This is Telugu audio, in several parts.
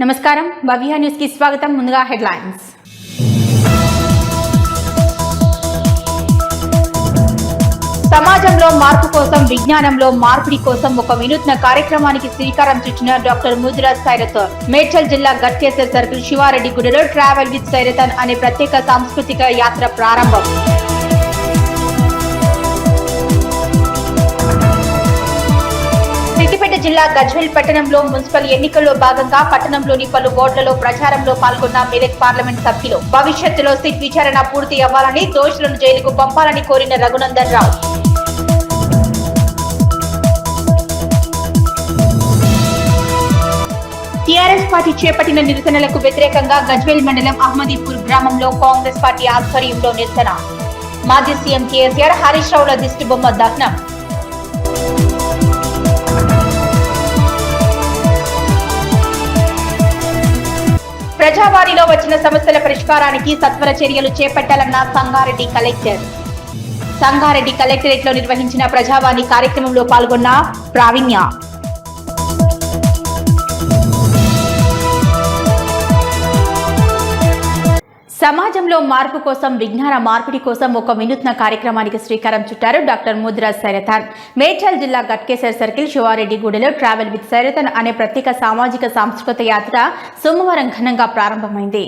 నమస్కారం భవ్య న్యూస్ కి స్వాగతం. ముందుగా హెడ్లైన్స్. సమాజంలో మార్పు కోసం విజ్ఞానంలో మార్పిడి కోసం ఒక వినూత్న కార్యక్రమానికి శ్రీకారం చుట్టిన డాక్టర్ ముదిరాజ్ సైరథన్. మేడ్చల్ జిల్లా గట్కేసర్ సర్కిల్ శివారెడ్డిగూడలో ట్రావెల్ విత్ సైరథన్ అనే ప్రత్యేక సాంస్కృతిక యాత్ర ప్రారంభం. సిద్దిపేట జిల్లా గజ్వేల్ పట్టణంలో మున్సిపల్ ఎన్నికల్లో భాగంగా పట్టణంలోని పలు వార్డులలో ప్రచారంలో పాల్గొన్న మెదక్ పార్లమెంట్ సభ్యులు. భవిష్యత్తులో సిట్ విచారణ పూర్తి అవ్వాలని, దోషులను జైలుకు పంపాలని కోరిన రఘునందన్ రావు. టీఆర్ఎస్ పార్టీ చేపట్టిన నిరసనలకు వ్యతిరేకంగా గజ్వేల్ మండలం అహ్మదీపూర్ గ్రామంలో కాంగ్రెస్ పార్టీ ఆధ్వర్యంలో నిరసన. మాజీ సీఎం కేసీఆర్, హరీష్ రావుల దిష్టిబొమ్మ దహనం. ప్రజావాణిలో వచ్చిన సమస్యల పరిష్కారానికి సత్వర చర్యలు చేపట్టాలన్న సంగారెడ్డి కలెక్టర్. సంగారెడ్డి కలెక్టరేట్ లో నిర్వహించిన ప్రజావాణి కార్యక్రమంలో పాల్గొన్న ప్రావీణ్య. సమాజంలో మార్పు కోసం విజ్ఞాన మార్పిడి కోసం ఒక వినూత్న కార్యక్రమానికి శ్రీకారం చుట్టారు డాక్టర్ ముదిరాజ్ సైరథన్. మేడ్చల్ జిల్లా గట్కేసర్ సర్కిల్ శివారెడ్డిగూడలో ట్రావెల్ విత్ సైరథన్ అనే ప్రత్యేక సామాజిక సాంస్కృతిక యాత్ర సోమవారం ఘనంగా ప్రారంభమైంది.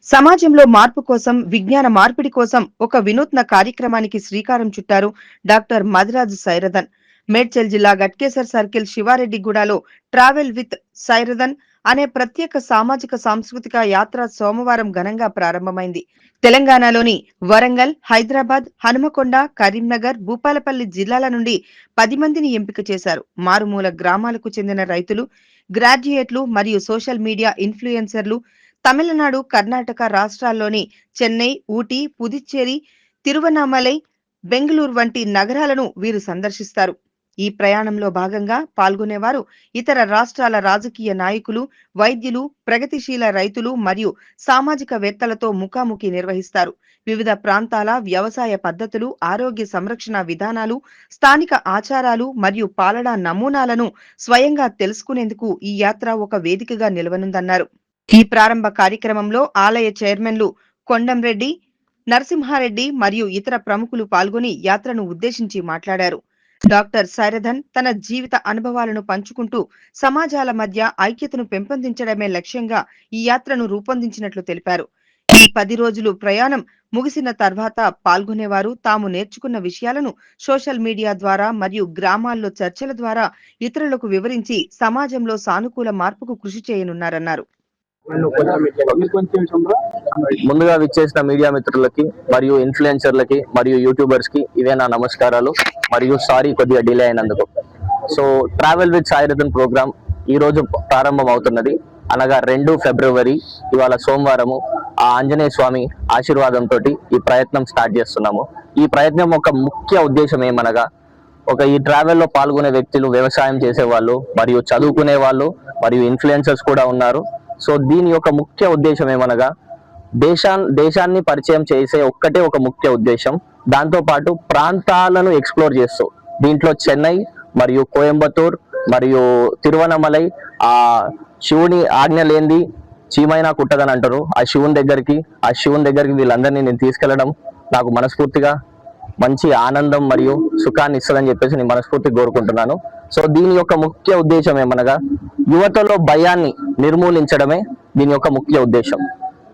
సమాజంలో మార్పు కోసం విజ్ఞాన మార్పిడి కోసం ఒక వినూత్న కార్యక్రమానికి శ్రీకారం చుట్టారు డాక్టర్ ముదిరాజ్ సైరథన్. మేడ్చల్ జిల్లా గట్కేసర్ సర్కిల్ శివారెడ్డిగూడలో ట్రావెల్ విత్ సైరథన్ అనే ప్రత్యేక సామాజిక సాంస్కృతిక యాత్ర సోమవారం ఘనంగా ప్రారంభమైంది. తెలంగాణలోని వరంగల్, హైదరాబాద్, హనుమకొండ, కరీంనగర్, భూపాలపల్లి జిల్లాల నుండి 10 మందిని ఎంపిక చేశారు. మారుమూల గ్రామాలకు చెందిన రైతులు, గ్రాడ్యుయేట్లు మరియు సోషల్ మీడియా ఇన్ఫ్లుయెన్సర్లు తమిళనాడు, కర్ణాటక రాష్ట్రాల్లోని చెన్నై, ఊటీ, పుదుచ్చేరి, తిరువన్నామలై, బెంగళూరు వంటి నగరాలను వీరు సందర్శిస్తారు. ఈ ప్రయాణంలో భాగంగా పాల్గొనేవారు ఇతర రాష్ట్రాల రాజకీయ నాయకులు, వైద్యులు, ప్రగతిశీల రైతులు మరియు సామాజికవేత్తలతో ముఖాముఖి నిర్వహిస్తారు. వివిధ ప్రాంతాల వ్యవసాయ పద్ధతులు, ఆరోగ్య సంరక్షణ విధానాలు, స్థానిక ఆచారాలు మరియు పాలనా నమూనాలను స్వయంగా తెలుసుకునేందుకు ఈ యాత్ర ఒక వేదికగా నిలవనుందన్నారు. ఈ ప్రారంభ కార్యక్రమంలో ఆలయ చైర్మన్లు కొండంరెడ్డి, నరసింహారెడ్డి మరియు ఇతర ప్రముఖులు పాల్గొని యాత్రను ఉద్దేశించి మాట్లాడారు. డాక్టర్ సైరథన్ తన జీవిత అనుభవాలను పంచుకుంటూ సమాజాల మధ్య ఐక్యతను పెంపొందించడమే లక్ష్యంగా ఈ యాత్రను రూపొందించినట్లు తెలిపారు. ఈ 10 రోజులు ప్రయాణం ముగిసిన తర్వాత పాల్గొనేవారు తాము నేర్చుకున్న విషయాలను సోషల్ మీడియా ద్వారా మరియు గ్రామాల్లో చర్చల ద్వారా ఇతరులకు వివరించి సమాజంలో సానుకూల మార్పుకు కృషి చేయనున్నారన్నారు. ముందుగా విచ్చేసిన మీడియా మిత్రులకి మరియు ఇన్ఫ్లుయెన్సర్లకి మరియు యూట్యూబర్స్ కి ఇవే నా నమస్కారాలు మరియు సారీ కొద్దిగా డిలే అయినందుకు. సో ట్రావెల్ విత్ సైరథన్ ప్రోగ్రామ్ ఈ రోజు ప్రారంభం అవుతున్నది, అనగా 2 ఫిబ్రవరి ఇవాళ సోమవారము. ఆ ఆంజనేయ స్వామి ఆశీర్వాదంతో ఈ ప్రయత్నం స్టార్ట్ చేస్తున్నాము. ఈ ప్రయత్నం ఒక ముఖ్య ఉద్దేశం ఏమనగా, ఈ ట్రావెల్లో పాల్గొనే వ్యక్తులు వ్యవసాయం చేసేవాళ్ళు మరియు చదువుకునే వాళ్ళు మరియు ఇన్ఫ్లుయెన్సర్స్ కూడా ఉన్నారు. సో దీని యొక్క ముఖ్య ఉద్దేశం ఏమనగా, దేశాన్ని పరిచయం చేసే ఒక ముఖ్య ఉద్దేశం. దాంతో పాటు ప్రాంతాలను ఎక్స్ప్లోర్ చేస్తూ దీంట్లో చెన్నై మరియు కోయంబత్తూర్ మరియు తిరువన్నమలై, ఆ శివుని ఆజ్ఞ లేనిది చీమైనా కుట్టదని అంటారు. ఆ శివుని దగ్గరికి వీళ్ళందరినీ నేను తీసుకెళ్లడం నాకు మనస్ఫూర్తిగా మంచి ఆనందం మరియు సుఖాన్ని ఇస్తుందని చెప్పేసి నేను మనస్ఫూర్తిగా కోరుకుంటున్నాను. సో దీని యొక్క ముఖ్య ఉద్దేశం ఏమనగా, యువతలో భయాన్ని నిర్మూలించడమే దీని యొక్క ముఖ్య ఉద్దేశం.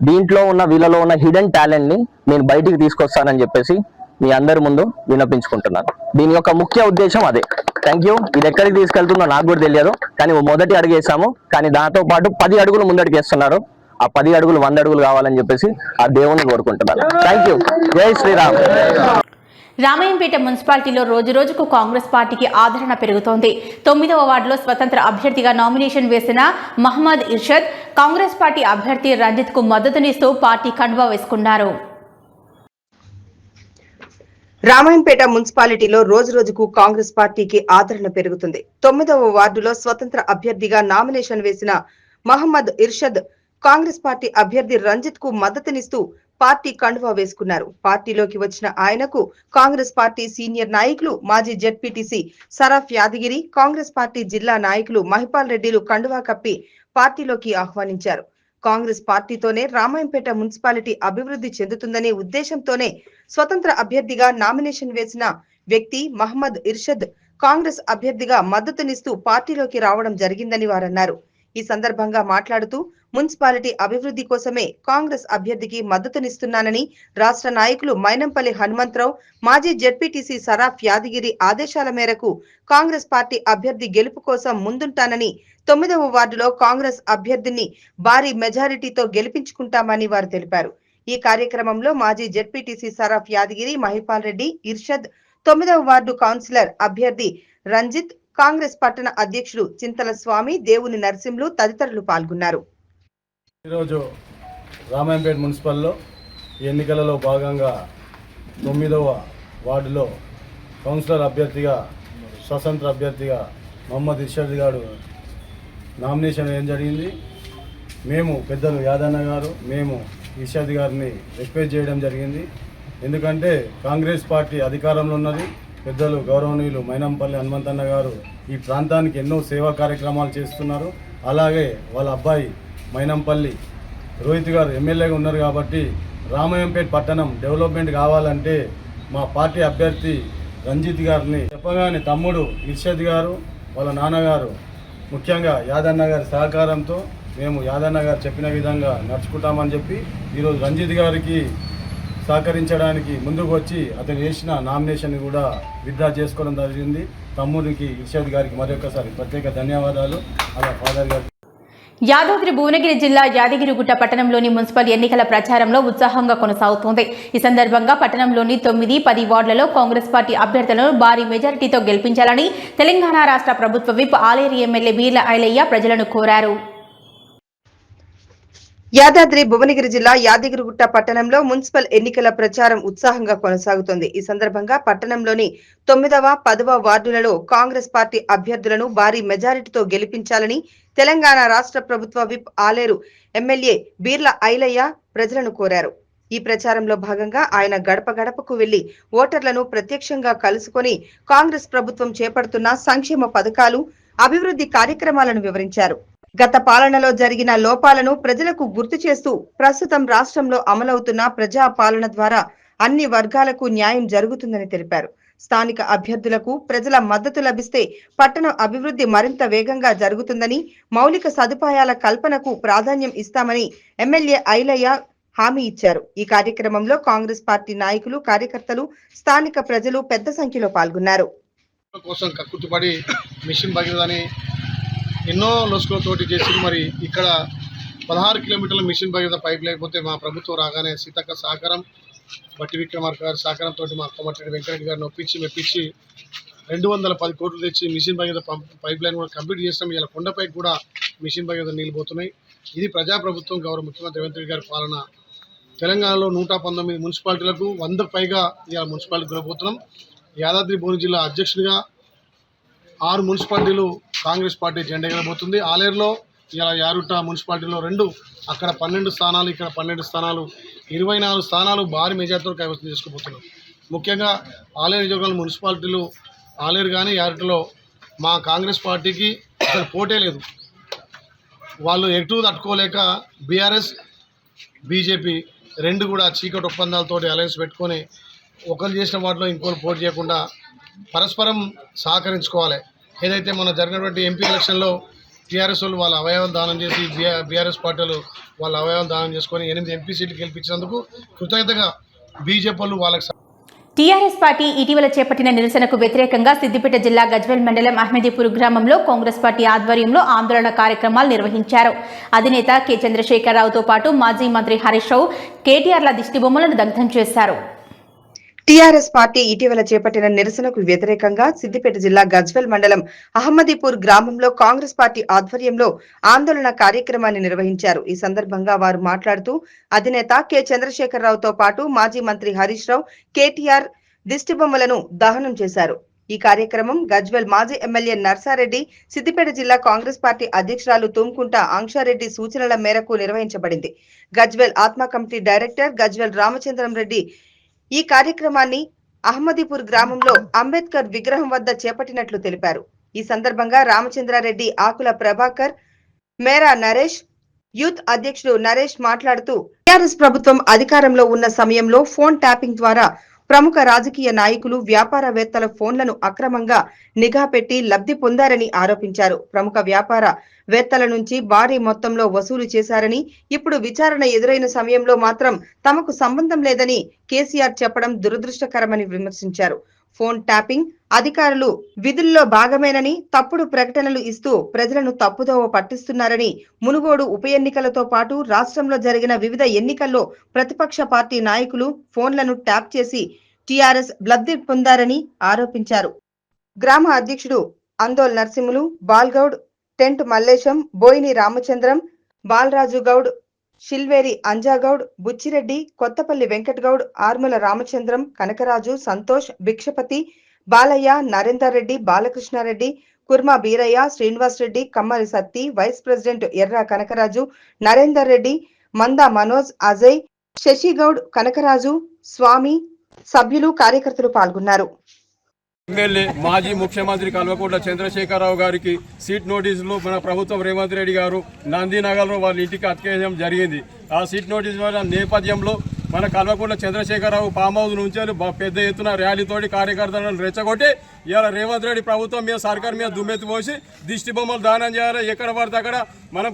దీంట్లో వీళ్ళలో ఉన్న హిడెన్ టాలెంట్ ని నేను బయటికి తీసుకొస్తానని చెప్పేసి మీ అందరి ముందు విన్నపించుకుంటున్నాను. దీని యొక్క ముఖ్య ఉద్దేశం అదే. Thank you. ఇది ఎక్కడికి తీసుకెళ్తుందో నాకు కూడా తెలియదు, కానీ మొదటి అడుగు వేసాము. కానీ దాంతో పాటు 10 అడుగులు ముందడికి వేస్తున్నారు. ఆ 10 అడుగులు 100 అడుగులు కావాలని చెప్పేసి ఆ దేవుణ్ణి కోరుకుంటున్నాను. Thank you. జై శ్రీరామ్. రామాయంపేట మున్సిపాలిటీలో రోజురోజుకు కాంగ్రెస్ పార్టీకి ఆదరణ పెరుగుతోంది. 9వ వార్డులో స్వతంత్ర అభ్యర్థిగా నామినేషన్ వేసిన మహమ్మద్ ఇర్షద్ కాంగ్రెస్ పార్టీ అభ్యర్థి రంజిత్ కు మద్దతునిస్తూ పార్టీ కండువా వేసుకున్నారు. రామాయంపేట మున్సిపాలిటీలో రోజురోజుకు కాంగ్రెస్ పార్టీకి ఆదరణ పెరుగుతుంది. 9వ వార్డులో స్వతంత్ర అభ్యర్థిగా నామినేషన్ వేసిన మహమ్మద్ ఇర్షద్ కాంగ్రెస్ పార్టీ అభ్యర్థి రంజిత్ కు మద్దతునిస్తూ పార్టీ కండువా వేసుకున్నారు. పార్టీలోకి వచ్చిన ఆయనకు కాంగ్రెస్ పార్టీ సీనియర్ నాయకులు మాజీ జెడ్పీటీసీ సరఫ్ యాదగిరి, కాంగ్రెస్ పార్టీ జిల్లా నాయకులు మహిపాల్ రెడ్డిలు కండువా కప్పి పార్టీలోకి ఆహ్వానించారు. కాంగ్రెస్ పార్టీతోనే రామాయంపేట మున్సిపాలిటీ అభివృద్ధి చెందుతుందనే ఉద్దేశంతోనే స్వతంత్ర అభ్యర్థిగా నామినేషన్ వేసిన వ్యక్తి మహమ్మద్ ఇర్షద్ కాంగ్రెస్ అభ్యర్థిగా మద్దతునిస్తూ పార్టీలోకి రావడం జరిగిందని వారన్నారు. ఈ సందర్భంగా మాట్లాడుతూ మున్సిపాలిటీ అభివృద్ధి కోసమే కాంగ్రెస్ అభ్యర్థికి మద్దతునిస్తున్నానని, రాష్ట్ర నాయకులు మైనంపల్లి హనుమంతరావు, మాజీ జెడ్పీటీసీ సరాఫ్ యాదగిరి ఆదేశాల మేరకు కాంగ్రెస్ పార్టీ అభ్యర్థి గెలుపు కోసం ముందుంటానని, 9వ వార్డులో కాంగ్రెస్ అభ్యర్థిని భారీ మెజారిటీతో గెలిపించుకుంటామని వారు తెలిపారు. ఈ కార్యక్రమంలో మాజీ జెడ్పీటీసీ సరాఫ్ యాదగిరి, మహిపాల్ రెడ్డి, ఇర్షద్, 9వ వార్డు కౌన్సిలర్ అభ్యర్థి రంజిత్, కాంగ్రెస్ పట్టణ అధ్యక్షుడు చింతల స్వామి, దేవుని నరసింహులు తదితరులు పాల్గొన్నారు. ఈరోజు రామాయంపేట మున్సిపల్లో ఎన్నికలలో భాగంగా 9వ వార్డులో కౌన్సిలర్ అభ్యర్థిగా, స్వతంత్ర అభ్యర్థిగా మహమ్మద్ ఇర్షద్ గారు నామినేషన్ వేయడం జరిగింది. మేము పెద్దలు యాదన్న గారు, మేము ఇర్షద్ గారిని రిక్వెస్ట్ చేయడం జరిగింది. ఎందుకంటే కాంగ్రెస్ పార్టీ అధికారంలో ఉన్నది. పెద్దలు గౌరవనీయులు మైనంపల్లి హనుమంతన్న గారు ఈ ప్రాంతానికి ఎన్నో సేవా కార్యక్రమాలు చేస్తున్నారు. అలాగే వాళ్ళ అబ్బాయి మైనంపల్లి రోహిత్ గారు ఎమ్మెల్యేగా ఉన్నారు. కాబట్టి రామాయంపేట పట్టణం డెవలప్మెంట్ కావాలంటే మా పార్టీ అభ్యర్థి రంజిత్ గారిని చెప్పగానే తమ్ముడు ఇర్షద్ గారు, వాళ్ళ నాన్నగారు, ముఖ్యంగా యాదన్న గారి సహకారంతో మేము యాదన్న గారు చెప్పిన విధంగా నడుచుకుంటామని చెప్పి ఈరోజు రంజిత్ గారికి సహకరించడానికి ముందుకు వచ్చి అతను చేసిన నామినేషన్ కూడా విత్డ్రా చేసుకోవడం జరిగింది. తమ్ముడికి ఇర్షద్ గారికి మరొకసారి ప్రత్యేక ధన్యవాదాలు. అలా ఫాదర్ గారు. యాదాద్రి భువనగిరి జిల్లా యాదగిరిగుట్ట పట్టణంలోని మున్సిపల్ ఎన్నికల ప్రచారంలో ఉత్సాహంగా కొనసాగుతోంది. ఈ సందర్భంగా పట్టణంలోని 9, 10 వార్డులలో కాంగ్రెస్ పార్టీ అభ్యర్థులను భారీ మెజారిటీతో గెలిపించాలని తెలంగాణ రాష్ట్ర ప్రభుత్వ విప్ ఆలేరు ఎమ్మెల్యే బీర్ల ఐలయ్య ప్రజలను కోరారు. యాదాద్రి భువనగిరి జిల్లా యాదగిరిగుట్ట పట్టణంలో మున్సిపల్ ఎన్నికల ప్రచారం ఉత్సాహంగా కొనసాగుతోంది. ఈ సందర్భంగా పట్టణంలోని 9వ, 10వ వార్డులలో కాంగ్రెస్ పార్టీ అభ్యర్థులను భారీ మెజారిటీతో గెలిపించాలని తెలంగాణ రాష్ట్ర ప్రభుత్వ విప్ ఆలేరు ఎమ్మెల్యే బీర్ల ఐలయ్య ప్రజలను కోరారు. ఈ ప్రచారంలో భాగంగా ఆయన గడప గడపకు వెళ్లి ఓటర్లను ప్రత్యక్షంగా కలుసుకొని కాంగ్రెస్ ప్రభుత్వం చేపడుతున్న సంక్షేమ పథకాలు, అభివృద్ధి కార్యక్రమాలను వివరించారు. గత పాలనలో జరిగిన లోపాలను ప్రజలకు గుర్తు చేస్తూ ప్రస్తుతం రాష్ట్రంలో అమలవుతున్న ప్రజా పాలన ద్వారా అన్ని వర్గాలకు న్యాయం జరుగుతుందని తెలిపారు. స్థానిక అభ్యర్థులకు ప్రజల మద్దతు లభిస్తే పట్టణ అభివృద్ధి మరింత వేగంగా జరుగుతుందని, మౌలిక సదుపాయాల కల్పనకు ప్రాధాన్యం ఇస్తామని ఎమ్మెల్యే ఐలయ్య హామీ ఇచ్చారు. ఈ కార్యక్రమంలో కాంగ్రెస్ పార్టీ నాయకులు, కార్యకర్తలు, స్థానిక ప్రజలు పెద్ద సంఖ్యలో పాల్గొన్నారు. ఎన్నో లొసుకలతోటి చేసి మరి ఇక్కడ 16 కిలోమీటర్ల మిషన్ భగీరథ పైప్ లేకపోతే మా ప్రభుత్వం రాగానే సీతక్క సహకారం, బట్టి విక్రమార్క గారి సహకారంతో మా కొమ్మటిరెడ్డి వెంకటరెడ్డి గారిని మెప్పించి 210 కోట్లు తెచ్చి మిషన్ భగీరథ పైప్ లైన్ కూడా కంప్లీట్ చేస్తాం. ఇలా కొండపైకి కూడా మిషన్ భగీరథ నీళ్ళు పోతున్నాయి. ఇది ప్రజాప్రభుత్వం, గౌరవ ముఖ్యమంత్రి రేవంత్ రెడ్డి గారి పాలన. తెలంగాణలో 119 మున్సిపాలిటీలకు 100కు పైగా ఇలా మున్సిపాలిటీ గెలబోతున్నాం. యాదాద్రి భువనగిరి జిల్లా అధ్యక్షుడిగా 6 మున్సిపాలిటీలు కాంగ్రెస్ పార్టీ జెండా ఎగరబోతుంది. ఆలేరులో ఇలా యారుట్ట మున్సిపాలిటీలో 2, అక్కడ 12 స్థానాలు, ఇక్కడ 12 స్థానాలు, 24 స్థానాలు భారీ మెజార్టీతో కైవసం చేసుకోబోతున్నాం. ముఖ్యంగా ఆలేరు నియోజకవర్గం మున్సిపాలిటీలు ఆలేరు కానీ యారుట్టలో మా కాంగ్రెస్ పార్టీకి అసలు పోటే లేదు. వాళ్ళు ఎటు తట్టుకోలేక బీఆర్ఎస్, బీజేపీ 2 కూడా చీకటి ఒప్పందాలతో అలయన్స్ పెట్టుకొని ఒకరు చేసిన వాటిలో ఇంకోరు పోటీ చేయకుండా పరస్పరం సహకరించుకోవాలి. ఏదైతే మన జరిగినటువంటి ఎంపీ ఎలక్షన్లో టీఆర్ఎస్ వాళ్ళు వాళ్ళ అవయవం దానం చేసి బీఆర్ఎస్ పార్టీలు వాళ్ళ అవయవం దానం చేసుకొని 8 ఎంపీ సీట్లు గెలిపించినందుకు కృతజ్ఞతగా బీజేపీ వాళ్ళు వాళ్ళకి. టీఆర్ఎస్ పార్టీ ఇటీవల చేపట్టిన నిరసనకు వ్యతిరేకంగా సిద్దిపేట జిల్లా గజ్వేల్ మండలం అహ్మదీపూర్ గ్రామంలో కాంగ్రెస్ పార్టీ ఆధ్వర్యంలో ఆందోళన కార్యక్రమాలు నిర్వహించారు. అధినేత కె చంద్రశేఖరరావుతో పాటు మాజీ మంత్రి హరీష్ రావు కేటీఆర్ల దిష్టిబొమ్మలను దగ్ధం చేశారు. టీఆర్ఎస్ పార్టీ ఇటీవల చేపట్టిన నిరసనకు వ్యతిరేకంగా సిద్దిపేట జిల్లా గజ్వేల్ మండలం అహ్మదీపూర్ గ్రామంలో కాంగ్రెస్ పార్టీ ఆధ్వర్యంలో ఆందోళన కార్యక్రమాన్ని నిర్వహించారు. ఈ సందర్భంగా వారు మాట్లాడుతూ అధినేత కె చంద్రశేఖరరావుతో పాటు మాజీ మంత్రి హరీష్ రావు, కేటీఆర్ దిష్టిబొమ్మలను దహనం చేశారు. ఈ కార్యక్రమం గజ్వెల్ మాజీ ఎమ్మెల్యే నర్సారెడ్డి, సిద్దిపేట జిల్లా కాంగ్రెస్ పార్టీ అధ్యక్షురాలు తుమ్కుంట ఆంక్షారెడ్డి సూచనల మేరకు నిర్వహించబడింది. గజ్వెల్ ఆత్మ కమిటీ డైరెక్టర్ గజ్వెల్ రామచంద్రం రెడ్డి ఈ కార్యక్రమాన్ని అహ్మదీపూర్ గ్రామంలో అంబేద్కర్ విగ్రహం వద్ద చేపట్టినట్లు తెలిపారు. ఈ సందర్భంగా రామచంద్రారెడ్డి, ఆకుల ప్రభాకర్, మేరా నరేష్, యూత్ అధ్యక్షుడు నరేష్ మాట్లాడుతూ టీఆర్ఎస్ ప్రభుత్వం అధికారంలో ఉన్న సమయంలో ఫోన్ ట్యాపింగ్ ద్వారా ప్రముఖ రాజకీయ నాయకులు, వ్యాపారవేత్తల ఫోన్లను అక్రమంగా నిఘా పెట్టి లబ్ధి పొందారని ఆరోపించారు. ప్రముఖ వ్యాపారవేత్తల నుంచి భారీ మొత్తంలో వసూలు చేశారని, ఇప్పుడు విచారణ ఎదురైన సమయంలో మాత్రం తమకు సంబంధం లేదని కేసీఆర్ చెప్పడం దురదృష్టకరమని విమర్శించారు. ఫోన్ ట్యాపింగ్ అధికారులు విధుల్లో భాగమేనని, తప్పుడు ప్రకటనలు ఇస్తూ ప్రజలను తప్పుదోవ పట్టిస్తున్నారని, మునుగోడు ఉప ఎన్నికలతో పాటు రాష్ట్రంలో జరిగిన వివిధ ఎన్నికల్లో ప్రతిపక్ష పార్టీ నాయకులు ఫోన్లను ట్యాప్ చేసి టీఆర్ఎస్ లబ్ధి పొందారని ఆరోపించారు. గ్రామ అధ్యక్షుడు అందోల్ నర్సింహులు, బాల్గౌడ్, టెంట్ మల్లేశం, బోయిని రామచంద్రం, బాలరాజు గౌడ్, షిల్వేరి అంజాగౌడ్, బుచ్చిరెడ్డి, కొత్తపల్లి వెంకటగౌడ్, ఆర్ముల రామచంద్రం, కనకరాజు, సంతోష్, భిక్షపతి, బాలయ్య, నరేందర్ రెడ్డి, బాలకృష్ణారెడ్డి, కుర్మా బీరయ్య, శ్రీనివాస్ రెడ్డి, కమ్మరి సత్తి, వైస్ ప్రెసిడెంట్ ఎర్ర కనకరాజు, నరేందర్ రెడ్డి, మందా మనోజ్, అజయ్, శశిగౌడ్, కనకరాజు, స్వామి, సభ్యులు, కార్యకర్తలు పాల్గొన్నారు. ఎమ్మెల్యే మాజీ ముఖ్యమంత్రి కల్వకుంట్ల చంద్రశేఖరరావు గారికి సీట్ నోటీసులు మన ప్రభుత్వం రేవంత్ రెడ్డి గారు నందినగర్లో వాళ్ళ ఇంటికి అతికేయడం జరిగింది. ఆ సీట్ నోటీసుల నేపథ్యంలో మన కల్వకుంట్ల చంద్రశేఖరరావు ఫామ్ హౌస్ నుంచి పెద్ద ఎత్తున ర్యాలీతోటి కార్యకర్తలను రెచ్చగొట్టి ఇవాళ రేవంత్ రెడ్డి ప్రభుత్వం మీద, సర్కార్ మీద దుమ్మెత్తి పోసి దిష్టి బొమ్మలు దానం చేయాలి, ఎక్కడ పడితే అక్కడ మనం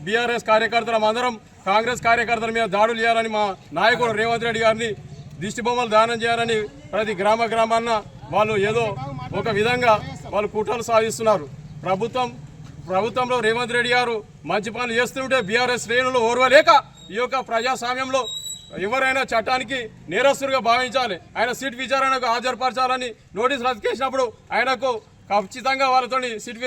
బీఆర్ఎస్ కార్యకర్తలం అందరం కాంగ్రెస్ కార్యకర్తల మీద దాడులు చేయాలని మా నాయకుడు రేవంత్ రెడ్డి గారిని దిష్టి బొమ్మలు దానం చేయాలని ప్రతి గ్రామాన్న వాళ్ళు ఏదో ఒక విధంగా వాళ్ళు కుట్రలు సాధిస్తున్నారు. ప్రభుత్వంలో రేవంత్ రెడ్డి గారు మంచి పనులు చేస్తుంటే బీఆర్ఎస్ శ్రేణులు ఓర్వలేక ఈ యొక్క ప్రజాస్వామ్యంలో ఎవరైనా చట్టానికి నేరస్తుడిగా భావించాలి, ఆయన సీట్ విచారణకు హాజరుపరచాలని నోటీసులు అతికేసినప్పుడు ఆయనకు ఖచ్చితంగా వాళ్ళతో సీట్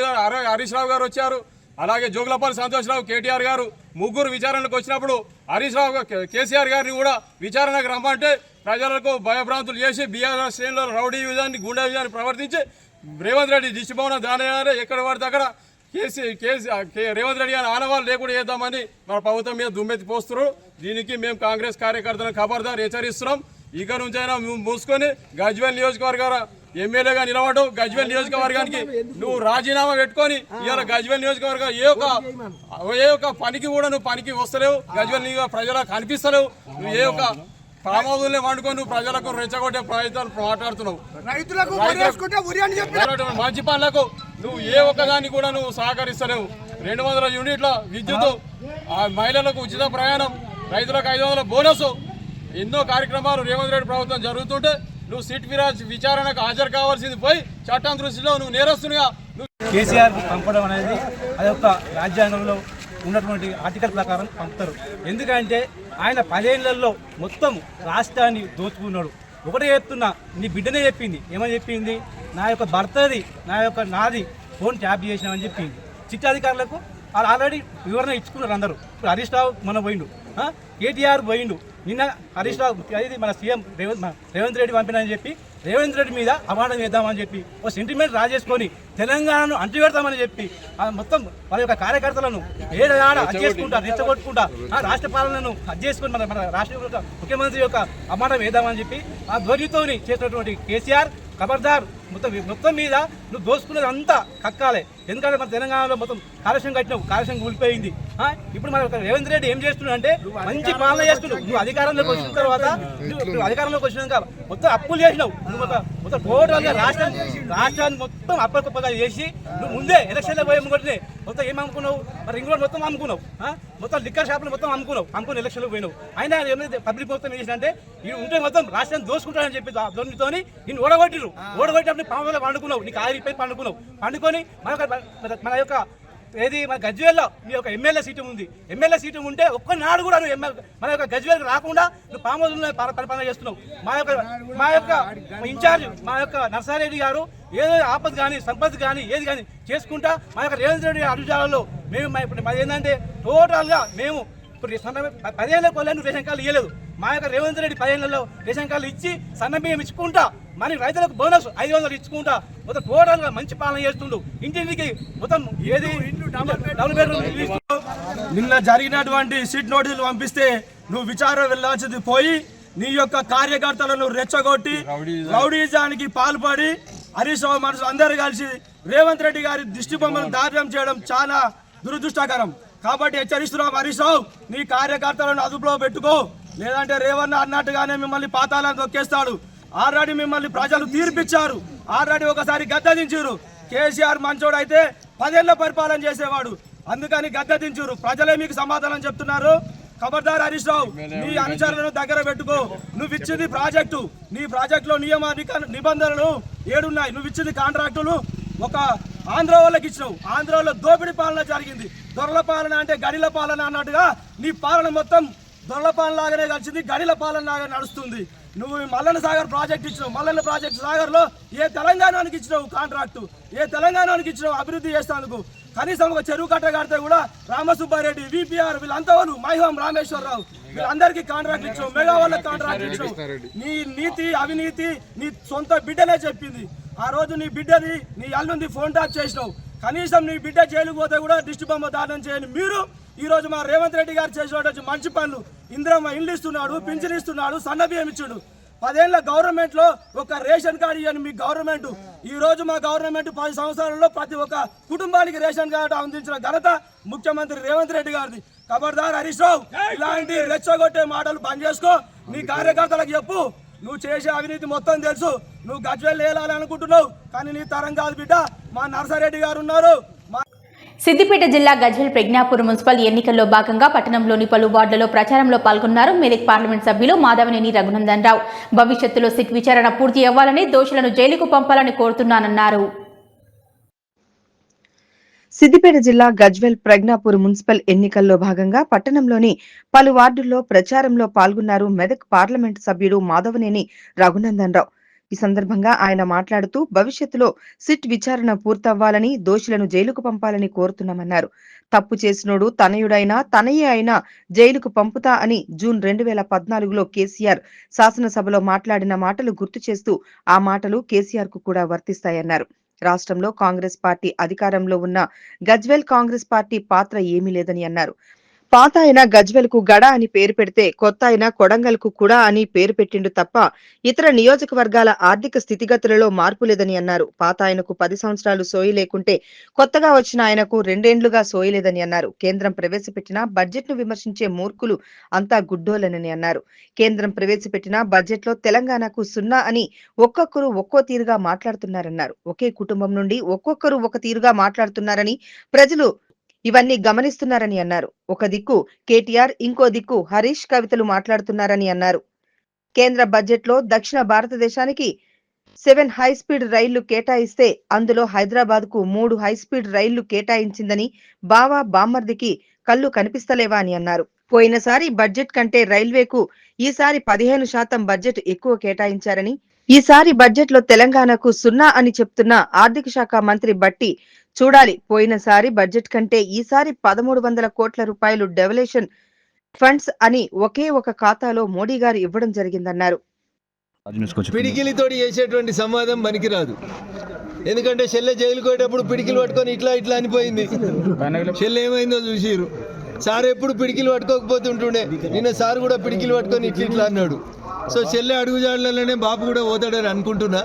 హరీష్ రావు గారు వచ్చారు, అలాగే జోగులపల్లి సంతోష్ రావు, కేటీఆర్ గారు ముగ్గురు విచారణకు వచ్చినప్పుడు హరీష్ రావు కేసీఆర్ గారిని కూడా విచారణకు రమ్మంటే ప్రజలకు భయభ్రాంతులు చేసి బీఆర్ఎస్ శ్రేణుల రౌడీ విధాన్ని, గుండా విధాన్ని ప్రవర్తించి రేవంత్ రెడ్డి దిష్టి భవనం దాని ఎక్కడ పడితే అక్కడ రేవంత్ రెడ్డి గారి ఆనవాళ్ళు లేకుండా చేద్దామని మన ప్రభుత్వం మీద దుమ్మెత్తి పోస్తున్నారు. దీనికి మేము కాంగ్రెస్ కార్యకర్తలను ఖబర్దార్ హెచ్చరిస్తున్నాం. ఇక నుంచైనా మూసుకొని గజ్వేల్ నియోజకవర్గ ఎమ్మెల్యేగా నిలబడవు, గజ్వేల్ నియోజకవర్గానికి నువ్వు రాజీనామా పెట్టుకొని ఇవాళ గజ్వేల్ నియోజకవర్గం ఏ ఒక్క పనికి కూడా నువ్వు పనికి వస్తలేవు, గజ్వేల్ ప్రజలకు కనిపిస్తలేవు, నువ్వు ఏ ఒక్క ప్రామాదులే వండుకొని నువ్వు ప్రజలకు రెచ్చగొట్టే ప్రయత్నాలు మాట్లాడుతున్నావు. మంచి పనులకు నువ్వు ఏ ఒక్కదాన్ని కూడా నువ్వు సహకరిస్తలేవు. 200 యూనిట్ల విద్యుత్, మహిళలకు ఉచిత ప్రయాణం, రైతులకు 500 బోనస్, ఎన్నో కార్యక్రమాలు రేవంత్ రెడ్డి ప్రభుత్వం జరుగుతుంటే నువ్వు సీట్ విచారణకు హాజరు కావాల్సింది పోయి చట్టం దృష్టిలో నువ్వు నేరస్తునిగా కేసీఆర్ పంపడం అనేది అదొక రాజ్యాంగంలో ఉన్నటువంటి ఆర్టికల్ ప్రకారం పంపుతారు. ఎందుకంటే ఆయన 10 ఏళ్లలో మొత్తం రాష్ట్రాన్ని దోచుకున్నాడు. ఒకటే చెప్తున్నా, నీ బిడ్డనే చెప్పింది, ఏమని చెప్పింది, నా యొక్క భర్తది నాది ఫోన్ ట్యాప్ చేసినామని చెప్పింది. చిట్టి అధికారులకు వాళ్ళు ఆల్రెడీ వివరణ ఇచ్చుకున్నారు అందరూ. ఇప్పుడు హరీష్ రావు మన పోయిండు, కేటీఆర్ పోయిండు, నిన్న హరీష్ రావు అది మన సీఎం రేవంత్ రెడ్డి పంపినని చెప్పి రేవంత్ రెడ్డి మీద అవార్డు వేద్దామని చెప్పి ఒక సెంటిమెంట్ రాజేసుకొని తెలంగాణను అంటుపెడతామని చెప్పి మొత్తం వాళ్ళ యొక్క కార్యకర్తలను ఏడాడ అడ్జేసుకుంటా, రెచ్చగొట్టుకుంటా రాష్ట్ర పాలనను అడ్జేసుకొని మన రాష్ట్ర ముఖ్యమంత్రి యొక్క అవార్డు వేద్దామని చెప్పి ఆ ధ్వనితోని చేసినటువంటి కేసీఆర్ ఖబర్దార్, మొత్తం మీద నువ్వు దోసుకున్నది అంతా కక్కాలి. ఎందుకంటే మన తెలంగాణలో మొత్తం కాలుష్యం కట్టినావు, కాలుష్యం కూలిపోయింది. ఇప్పుడు మన రేవంత్ రెడ్డి ఏం చేస్తున్నాడు అంటే మంచి పాలన చేస్తున్నావు. నువ్వు అధికారంలోకి వచ్చిన తర్వాత నువ్వు అధికారంలోకి వచ్చినాక మొత్తం అప్పులు చేసినావు. నువ్వు మొత్తం టోటల్గా రాష్ట్రాన్ని మొత్తం అప్పటికప్పగా చేసి నువ్వు ముందే ఎలక్షన్లో పోయి కొట్టినే మొత్తం ఏం అమ్ముకున్నావు, మరి రింగ్ రోడ్ మొత్తం అమ్ముకున్నావు, మొత్తం లిక్కర్ షాపులు మొత్తం అమ్ముకుని ఎలక్షన్లో పోయినావు. అయినా ఏమైతే పబ్లిక్ మొత్తం ఏం చేసినంటే ఇది ఉంటే మొత్తం రాష్ట్రాన్ని దోసుకుంటానని చెప్పి ధోనితోని నిన్ను ఓడగొట్టినప్పుడు పాములో పండుకున్నావు, నీకు ఆరిపోయి పండుకొని మన యొక్క మన గజ్వేల్లో నీ యొక్క ఎమ్మెల్యే సీటు ఉంది. ఎమ్మెల్యే సీటు ఉంటే ఒక్కనాడు కూడా నువ్వు మన యొక్క గజ్వేల్కి రాకుండా నువ్వు పాములో పరిపాలన చేస్తున్నావు. మా యొక్క ఇన్ఛార్జ్ మా యొక్క నర్సారెడ్డి గారు ఏదో ఆపద కానీ సంపద కానీ ఏది కానీ చేసుకుంటా మా యొక్క రేవంత్ రెడ్డి అడుగుజాలలో మేము ఇప్పుడు ఏంటంటే టోటల్గా మేము ఇప్పుడు 10 ఏళ్ళ కొలను రేషన్ కార్డులు ఇవ్వలేదు. మా యొక్క రేవంత్ రెడ్డి 10 ఏళ్లలో రేషన్ కార్డులు ఇచ్చి సన్న బియ్యం ఇచ్చుకుంటా మన రైతులకు బోనస్ 500 ఇచ్చుకుంటా మొత్తం టోటల్గా మంచి పాలన చేస్తుండు. ఇంటింటికి మొత్తం ఏది డబుల్ బెడ్రూమ్ ఇల్లు ఇస్తుండు. నిన్న జరిగినటువంటి సిట్ నోటీసులు పంపిస్తే నువ్వు విచారణ వెళ్ళాల్సింది పోయి నీ యొక్క కార్యకర్తలను రెచ్చగొట్టి రౌడీజానికి పాల్పడి హరీష్ రావు మనసు అందరూ కలిసి రేవంత్ రెడ్డి గారి దిష్టి బొమ్మను దారుణం చేయడం చాలా దురదృష్టకరం. కాబట్టి హెచ్చరిస్తున్నాం, హరీష్ రావు నీ కార్యకర్తలను అదుపులో పెట్టుకో, లేదంటే రేవన్న అన్నట్టుగానే మిమ్మల్ని పాతాలను తొక్కేస్తాడు. ఆల్రెడీ మిమ్మల్ని ప్రజలు తీర్పిచ్చారు, ఆల్రెడీ ఒకసారి గద్దెదించారు. కేసీఆర్ మంచోడు అయితే 10 ఏళ్ల పరిపాలన చేసేవాడు, అందుకని గద్దెదించారు. ప్రజలే మీకు సమాధానం చెప్తున్నారు. ఖబర్దార్ హరీష్ రావు, నీ అనుచరులను దగ్గర పెట్టుకో. నువ్వు ఇచ్చింది ప్రాజెక్టు, నీ ప్రాజెక్టులో నియమ నిబంధనలు 7 ఉన్నాయి. నువ్వు ఇచ్చింది కాంట్రాక్టులు ఒక ఆంధ్ర వాళ్ళకి ఇచ్చినావు. ఆంధ్రలో దోపిడీ పాలన జరిగింది. దొరల పాలన అంటే గడిల పాలన అన్నట్టుగా నీ పాలన మొత్తం దొరల పాలన లాగానే కలిసింది, గడిల పాలన లాగా నడుస్తుంది. నువ్వు మల్లన్న సాగర్ ప్రాజెక్ట్ ఇచ్చినావు. మల్లన్న ప్రాజెక్ట్ సాగర్లో ఏ తెలంగాణకి ఇచ్చినావు కాంట్రాక్టు, ఏ తెలంగాణకి ఇచ్చినావు అభివృద్ధి చేసేందుకు? కనీసం ఒక చెరువు కట్ట కడితే కూడా రామసుబ్బారెడ్డి, విపిఆర్ వీళ్ళంతా వాళ్ళు, మైహోం రామేశ్వరరావు వీళ్ళందరికీ కాంట్రాక్ట్ ఇచ్చావు, మెగా వాళ్ళకి కాంట్రాక్ట్ ఇచ్చావు. నీ నీతి అవినీతి నీ సొంత బిడ్డనే చెప్పింది. ఆ రోజు నీ బిడ్డది నీ అల్లుంది ఫోన్ ట్యాప్ చేసినావు. కనీసం నీ బిడ్డ జైలుకు పోతే కూడా దిష్టి బొమ్మ దానం చేయని మీరు ఈ రోజు మా రేవంత్ రెడ్డి గారు చేసిన మంచి పనులు, ఇందిరమ్మ ఇండ్లు ఇస్తున్నాడు, పింఛన్ ఇస్తున్నాడు, సన్నబియ్యం ఇచ్చాడు. 10 ఏళ్ల గవర్నమెంట్ లో ఒక రేషన్ కార్డు ఇవ్వని మీ గవర్నమెంట్, ఈ రోజు మా గవర్నమెంట్ 10 సంవత్సరాలలో ప్రతి ఒక్క కుటుంబానికి రేషన్ కార్డు అందించిన ఘనత ముఖ్యమంత్రి రేవంత్ రెడ్డి గారిది. ఖబర్దార్ హరీష్ రావు, ఇలాంటి రెచ్చగొట్టే మాటలు బంద్ చేసుకో. నీ కార్యకర్తలకు చెప్పు, నువ్వు చేసే అవినీతి మొత్తం తెలుసు. నువ్వు గజ్వేల్ వేయాలని అనుకుంటున్నావు, కానీ నీ తరం కాదు బిడ్డ. మా నర్సారెడ్డి గారు ఉన్నారు. సిద్దిపేట జిల్లా గజ్వేల్ ప్రజ్ఞాపూర్ మున్సిపల్ ఎన్నికల్లో భాగంగా పట్టణంలోని పలు వార్డులలో ప్రచారంలో పాల్గొన్నారు మెదక్ పార్లమెంట్ సభ్యులు మాధవనేని రఘునందన్ రావు. భవిష్యత్తులో సిట్ విచారణ పూర్తి అవ్వాలని, దోషులను జైలుకు పంపాలని కోరుతున్నానన్నారు. సిద్దిపేట జిల్లా గజ్వేల్ ప్రజ్ఞాపూర్ మున్సిపల్ ఎన్నికల్లో భాగంగా పట్టణంలోని పలు వార్డుల్లో ప్రచారంలో పాల్గొన్నారు మెదక్ పార్లమెంట్ సభ్యుడు మాధవనేని రఘునందన్ రావు. ఈ సందర్భంగా ఆయన మాట్లాడుతూ భవిష్యత్తులో సిట్ విచారణ పూర్తవ్వాలని, దోషులను జైలుకు పంపాలని కోరుతున్నామన్నారు. తప్పు చేసినోడు తనయుడైనా తనయే అయినా జైలుకు పంపుతా అని జూన్ 2014లో కేసీఆర్ శాసనసభలో మాట్లాడిన మాటలు గుర్తు చేస్తూ ఆ మాటలు కేసీఆర్ కు కూడా వర్తిస్తాయన్నారు. రాష్ట్రంలో కాంగ్రెస్ పార్టీ అధికారంలో ఉన్న గజ్వేల్ కాంగ్రెస్ పార్టీ పాత్ర ఏమీ లేదని అన్నారు. పాత ఆయన గజ్వేల్ కు గడ అని పేరు పెడితే కొత్త ఆయన కొడంగల్ కు కూడా అని పేరు పెట్టిండు తప్ప ఇతర నియోజకవర్గాల ఆర్థిక స్థితిగతులలో మార్పు లేదని అన్నారు. పాత ఆయనకు 10 సంవత్సరాలు సోయి లేకుంటే కొత్తగా వచ్చిన ఆయనకు 2 ఏండ్లుగా సోయి లేదని అన్నారు. కేంద్రం ప్రవేశపెట్టిన బడ్జెట్ ను విమర్శించే మూర్ఖులు అంతా గుడ్డోలనని అన్నారు. కేంద్రం ప్రవేశపెట్టిన బడ్జెట్ లో తెలంగాణకు 0 అని ఒక్కొక్కరు ఒక్కో తీరుగా మాట్లాడుతున్నారన్నారు. ఒకే కుటుంబం నుండి ఒక్కొక్కరు ఒక తీరుగా మాట్లాడుతున్నారని, ప్రజలు ఇవన్నీ గమనిస్తున్నారని అన్నారు. ఒక దిక్కు కేటీఆర్, ఇంకో దిక్కు హరీష్ కవితలు మాట్లాడుతున్నారని అన్నారు. కేంద్ర బడ్జెట్ లో దక్షిణ భారతదేశానికి 7 హైస్పీడ్ రైళ్లు కేటాయిస్తే అందులో హైదరాబాద్ కు 3 హైస్పీడ్ రైళ్లు కేటాయించిందని బావా బామ్మర్దికి కళ్ళు కనిపిస్తలేవా అని అన్నారు. పోయినసారి బడ్జెట్ కంటే రైల్వేకు ఈసారి 15% బడ్జెట్ ఎక్కువ కేటాయించారని, ఈసారి బడ్జెట్ లో తెలంగాణకు 0 అని చెప్తున్న ఆర్థిక శాఖ మంత్రి బట్టి చూడాలి. పోయినసారి బడ్జెట్ కంటే ఈసారి 1300 కోట్ల రూపాయలు డెవల్యూషన్ ఫండ్స్ అని ఒకే ఒక ఖాతాలో మోడీ గారు ఇవ్వడం జరిగిందన్నారు. పిడికిలితోటి చేసేటువంటి సంవాదం పనికిరాదు. ఎందుకంటే చెల్లె జైలుకు పోయేటప్పుడు పిడికిలు పట్టుకొని ఇట్లా ఇట్లా అనిపోయింది. చెల్లె ఏమైందో చూసిరు. సార్ ఎప్పుడు పిడికిలు పట్టుకోకపోతుంటుండే, నిన్న సార్ కూడా పిడికిలు పట్టుకొని ఇట్లా ఇట్లా అన్నాడు. సో చెల్లె అడుగుజాడలనే బాబు కూడా పోతాడని అనుకుంటున్నా.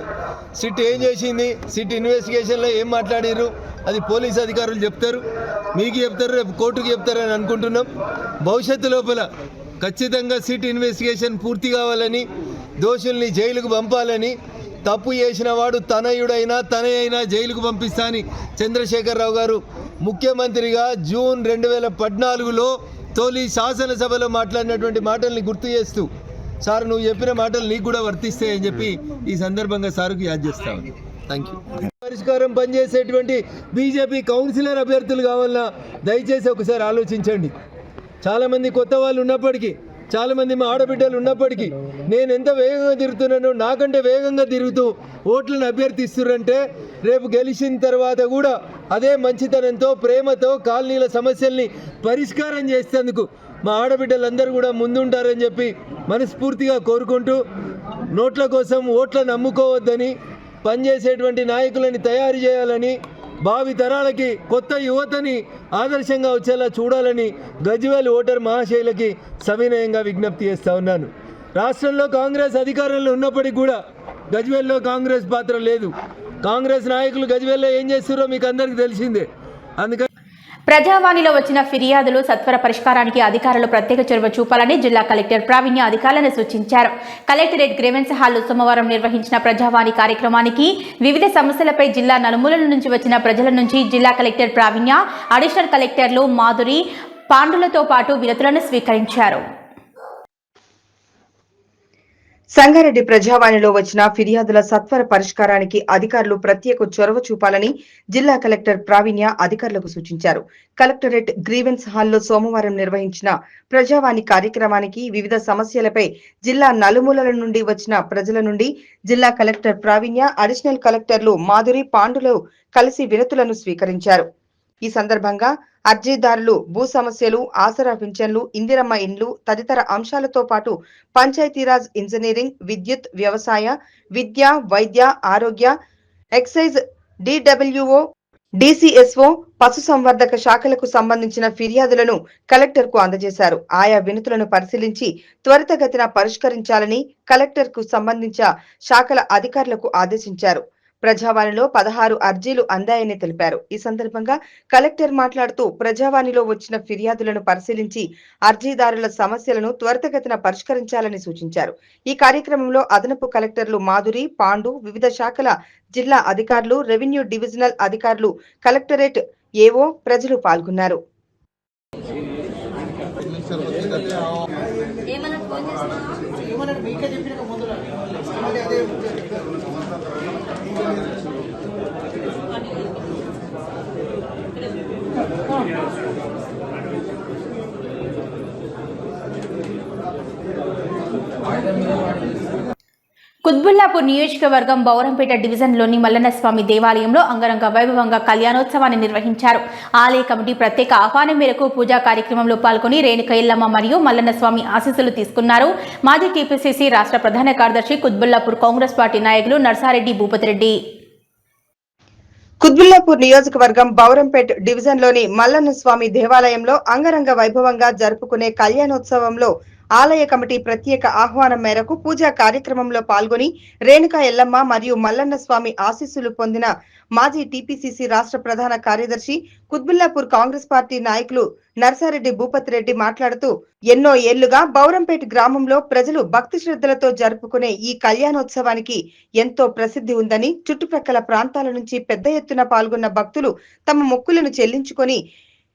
సిట్ ఏం చేసింది, సిట్ ఇన్వెస్టిగేషన్లో ఏం మాట్లాడారు అది పోలీస్ అధికారులు చెప్తారు, మీకు చెప్తారు, రేపు కోర్టుకు చెప్తారని అనుకుంటున్నాం. భవిష్యత్తు లోపల ఖచ్చితంగా సిట్ ఇన్వెస్టిగేషన్ పూర్తి కావాలని, దోషుల్ని జైలుకు పంపాలని, తప్పు చేసిన వాడు తనయైనా జైలుకు పంపిస్తా అని చంద్రశేఖరరావు గారు ముఖ్యమంత్రిగా జూన్ 2014లో తొలి శాసనసభలో మాట్లాడినటువంటి మాటల్ని గుర్తు చేస్తూ, సార్ నువ్వు చెప్పిన మాటలు నీకు కూడా వర్తిస్తాయని చెప్పి ఈ సందర్భంగా సార్కు యాద్ చేస్తాను. Thank you. పరిష్కారం పనిచేసేటువంటి బీజేపీ కౌన్సిలర్ అభ్యర్థులు కావాలన్నా దయచేసి ఒకసారి ఆలోచించండి. చాలామంది కొత్త వాళ్ళు ఉన్నప్పటికీ, చాలామంది మా ఆడబిడ్డలు ఉన్నప్పటికీ నేను ఎంత వేగంగా తిరుగుతున్నానో నాకంటే వేగంగా తిరుగుతూ ఓట్లను అభ్యర్థిస్తున్నారంటే రేపు గెలిచిన తర్వాత కూడా అదే మంచితనంతో, ప్రేమతో కాలనీల సమస్యల్ని పరిష్కారం చేసేందుకు మా ఆడబిడ్డలందరూ కూడా ముందుంటారని చెప్పి మనస్ఫూర్తిగా కోరుకుంటూ నోట్ల కోసం ఓట్లను నమ్ముకోవద్దని, పనిచేసేటువంటి నాయకులని తయారు చేయాలని, భావి తరాలకి కొత్త యువతని ఆదర్శంగా వచ్చేలా చూడాలని గజ్వేల్ ఓటర్ మహాశైలకి సవినయంగా విజ్ఞప్తి చేస్తూ ఉన్నాను. రాష్ట్రంలో కాంగ్రెస్ అధికారంలో ఉన్నప్పటికీ కూడా గజ్వేల్లో కాంగ్రెస్ పాత్ర లేదు. కాంగ్రెస్ నాయకులు గజ్వేల్లో ఏం చేస్తారో మీకు అందరికీ తెలిసిందే. అందుకని ప్రజావాణిలో వచ్చిన ఫిర్యాదులు సత్వర పరిష్కారానికి అధికారులు ప్రత్యేక చొరవ చూపాలని జిల్లా కలెక్టర్ ప్రావీణ్య అధికారులను సూచించారు. కలెక్టరేట్ గ్రీవెన్స్ హాల్లో సోమవారం నిర్వహించిన ప్రజావాణి కార్యక్రమానికి వివిధ సమస్యలపై జిల్లా నలుమూలల నుంచి వచ్చిన ప్రజల నుంచి జిల్లా కలెక్టర్ ప్రావీణ్య, అడిషనల్ కలెక్టర్లు మాధురి, పాండులతో పాటు వినతులను స్వీకరించారు. సంగారెడ్డి ప్రజావాణిలో వచ్చిన ఫిర్యాదుల సత్వర పరిష్కారానికి అధికారులు ప్రత్యేక చొరవ చూపాలని జిల్లా కలెక్టర్ ప్రావీణ్య అధికారులకు సూచించారు. కలెక్టరేట్ గ్రీవెన్స్ హాల్లో సోమవారం నిర్వహించిన ప్రజావాణి కార్యక్రమానికి వివిధ సమస్యలపై జిల్లా నలుమూలల నుండి వచ్చిన ప్రజల నుండి జిల్లా కలెక్టర్ ప్రావీణ్య, అడిషనల్ కలెక్టర్లు మాధురి, పాండులు కలిసి వినతులను స్వీకరించారు. ఈ సందర్భంగా అర్జీదారులు భూ సమస్యలు, ఆసరా పింఛన్లు, ఇందిరమ్మ ఇండ్లు తదితర అంశాలతో పాటు పంచాయతీరాజ్, ఇంజనీరింగ్, విద్యుత్, వ్యవసాయ, విద్య, వైద్య, ఆరోగ్య, ఎక్సైజ్, DWO, DCSO, పశుసంవర్ధక శాఖలకు సంబంధించిన ఫిర్యాదులను కలెక్టర్ కు అందజేశారు. ఆయా వినతులను పరిశీలించి త్వరితగతిన పరిష్కరించాలని కలెక్టర్ కు సంబంధించిన శాఖల అధికారులకు ఆదేశించారు. ప్రజావాణిలో 16 అర్జీలు అందాయని తెలిపారు. ఈ సందర్భంగా కలెక్టర్ మాట్లాడుతూ ప్రజావాణిలో వచ్చిన ఫిర్యాదులను పరిశీలించి అర్జీదారుల సమస్యలను త్వరితగతిన పరిష్కరించాలని సూచించారు. ఈ కార్యక్రమంలో అదనపు కలెక్టర్లు మాధురి, పాండు, వివిధ శాఖల జిల్లా అధికారులు, రెవెన్యూ డివిజనల్ అధికారులు, కలెక్టరేట్ ఏవో, ప్రజలు పాల్గొన్నారు. కుత్బుల్లాపూర్ నియోజకవర్గం బౌరంపేట డివిజన్లోని మల్లన్నస్వామి దేవాలయంలో అంగరంగ వైభవంగా కళ్యాణోత్సవాన్ని నిర్వహించారు. ఆలయ కమిటీ ప్రత్యేక ఆహ్వానం మేరకు పూజా కార్యక్రమంలో పాల్గొని రేణుక ఎల్లమ్మ మరియు మల్లన్నస్వామి ఆశీస్సులు తీసుకున్నారు. మాజీ టీపీసీసీ రాష్ట్ర ప్రధాన కార్యదర్శి, కుత్బుల్లాపూర్ కాంగ్రెస్ పార్టీ నాయకులు నర్సారెడ్డి భూపతిరెడ్డి. కుత్బుల్లాపూర్ నియోజకవర్గం బౌరంపేట్ డివిజన్లోని మల్లన్నస్వామి దేవాలయంలో అంగరంగ వైభవంగా జరుపుకునే కళ్యాణోత్సవంలో ఆలయ కమిటీ ప్రత్యేక ఆహ్వానం మేరకు పూజా కార్యక్రమంలో పాల్గొని రేణుకా ఎల్లమ్మ మరియు మల్లన్న స్వామి ఆశీస్సులు పొందిన మాజీ టీపీసీసీ రాష్ట్ర ప్రధాన కార్యదర్శి, కుత్బుల్లాపూర్ కాంగ్రెస్ పార్టీ నాయకులు నర్సారెడ్డి భూపతిరెడ్డి మాట్లాడుతూ, ఎన్నో ఏళ్లుగా బౌరంపేట్ గ్రామంలో ప్రజలు భక్తి శ్రద్ధలతో జరుపుకునే ఈ కళ్యాణోత్సవానికి ఎంతో ప్రసిద్ధి ఉందని, చుట్టుప్రక్కల ప్రాంతాల నుంచి పెద్ద ఎత్తున పాల్గొన్న భక్తులు తమ మొక్కులను చెల్లించుకొని